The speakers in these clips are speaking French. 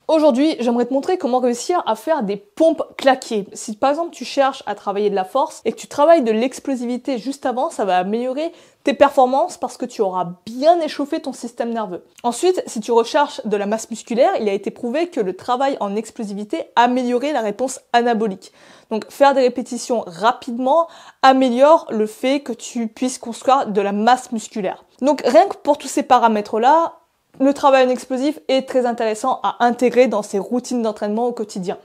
Aujourd'hui, j'aimerais te montrer comment réussir à faire des pompes claquées. Si par exemple tu cherches à travailler de la force et que tu travailles de l'explosivité juste avant, ça va améliorer tes performances parce que tu auras bien échauffé ton système nerveux. Ensuite, si tu recherches de la masse musculaire, il a été prouvé que le travail en explosivité améliorait la réponse anabolique. Donc faire des répétitions rapidement améliore le fait que tu puisses construire de la masse musculaire. Donc rien que pour tous ces paramètres-là, le travail en explosif est très intéressant à intégrer dans ses routines d'entraînement au quotidien.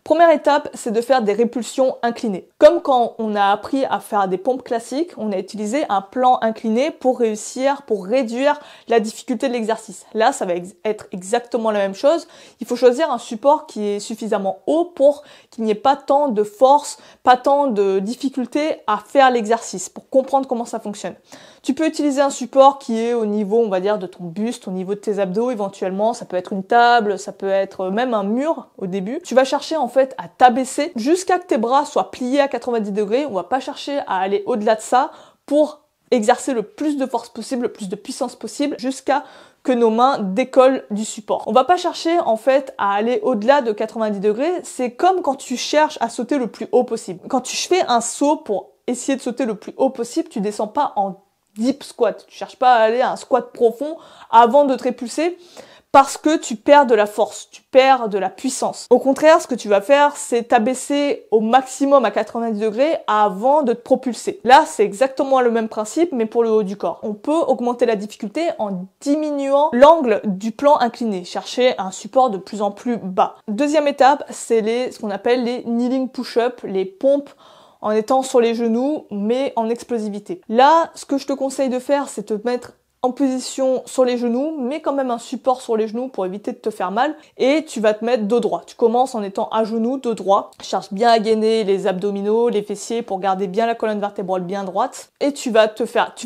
Première étape, c'est de faire des répulsions inclinées. Comme quand on a appris à faire des pompes classiques, on a utilisé un plan incliné pour réduire la difficulté de l'exercice. Là, ça va être exactement la même chose. Il faut choisir un support qui est suffisamment haut pour qu'il n'y ait pas tant de force, pas tant de difficulté à faire l'exercice, pour comprendre comment ça fonctionne. Tu peux utiliser un support qui est au niveau, on va dire, de ton buste, au niveau de tes abdos éventuellement. Ça peut être une table, ça peut être même un mur au début. Tu vas chercher en fait à t'abaisser jusqu'à que tes bras soient pliés à 90 degrés. On va pas chercher à aller au-delà de ça pour exercer le plus de force possible, le plus de puissance possible jusqu'à que nos mains décollent du support. On va pas chercher en fait à aller au-delà de 90 degrés. C'est comme quand tu cherches à sauter le plus haut possible. Quand tu fais un saut pour essayer de sauter le plus haut possible, tu descends pas en deep squat. Tu cherches pas à aller à un squat profond avant de te répulser parce que tu perds de la force, tu perds de la puissance. Au contraire, ce que tu vas faire, c'est t'abaisser au maximum à 90 degrés avant de te propulser. Là, c'est exactement le même principe, mais pour le haut du corps. On peut augmenter la difficulté en diminuant l'angle du plan incliné, chercher un support de plus en plus bas. Deuxième étape, c'est ce qu'on appelle les kneeling push-up, les pompes en étant sur les genoux, mais en explosivité. Là, ce que je te conseille de faire, c'est te mettre en position sur les genoux, mais quand même un support sur les genoux pour éviter de te faire mal. Et tu vas te mettre dos droit. Tu commences en étant à genoux, dos droit. Cherche bien à gainer les abdominaux, les fessiers pour garder bien la colonne vertébrale bien droite. Et tu vas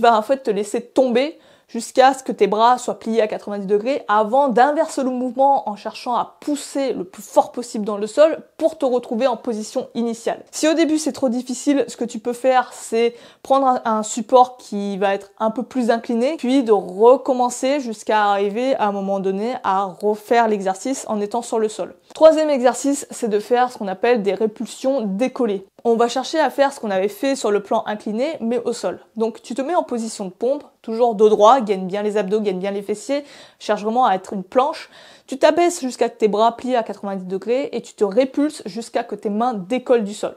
en fait te laisser tomber jusqu'à ce que tes bras soient pliés à 90 degrés avant d'inverser le mouvement en cherchant à pousser le plus fort possible dans le sol pour te retrouver en position initiale. Si au début c'est trop difficile, ce que tu peux faire, c'est prendre un support qui va être un peu plus incliné, puis de recommencer jusqu'à arriver à un moment donné à refaire l'exercice en étant sur le sol. Troisième exercice, c'est de faire ce qu'on appelle des répulsions décollées. On va chercher à faire ce qu'on avait fait sur le plan incliné, mais au sol. Donc tu te mets en position de pompe, toujours dos droit, gaine bien les abdos, gaine bien les fessiers, cherche vraiment à être une planche. Tu t'abaisses jusqu'à que tes bras plient à 90 degrés et tu te répulses jusqu'à que tes mains décollent du sol.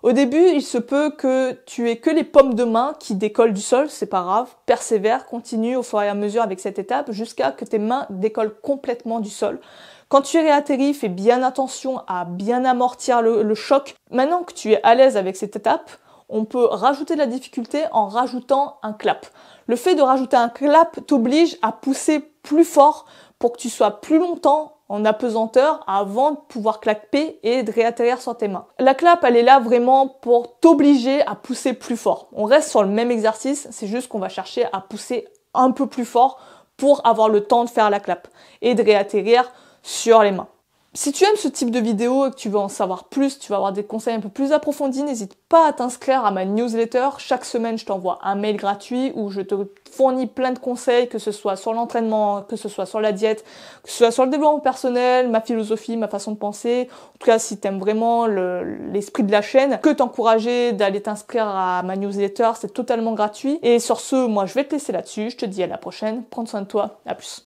Au début, il se peut que tu aies que les paumes de main qui décollent du sol, c'est pas grave. Persévère, continue au fur et à mesure avec cette étape jusqu'à que tes mains décollent complètement du sol. Quand tu réatterris, fais bien attention à bien amortir le choc. Maintenant que tu es à l'aise avec cette étape, on peut rajouter de la difficulté en rajoutant un clap. Le fait de rajouter un clap t'oblige à pousser plus fort pour que tu sois plus longtemps en apesanteur avant de pouvoir clapper et de réatterrir sur tes mains. La clap, elle est là vraiment pour t'obliger à pousser plus fort. On reste sur le même exercice, c'est juste qu'on va chercher à pousser un peu plus fort pour avoir le temps de faire la clap et de réatterrir sur les mains. Si tu aimes ce type de vidéo et que tu veux en savoir plus, tu vas avoir des conseils un peu plus approfondis, n'hésite pas à t'inscrire à ma newsletter. Chaque semaine, je t'envoie un mail gratuit où je te fournis plein de conseils, que ce soit sur l'entraînement, que ce soit sur la diète, que ce soit sur le développement personnel, ma philosophie, ma façon de penser. En tout cas, si tu aimes vraiment l'esprit de la chaîne, que t'encourager d'aller t'inscrire à ma newsletter, c'est totalement gratuit. Et sur ce, moi, je vais te laisser là-dessus. Je te dis à la prochaine. Prends soin de toi. À plus.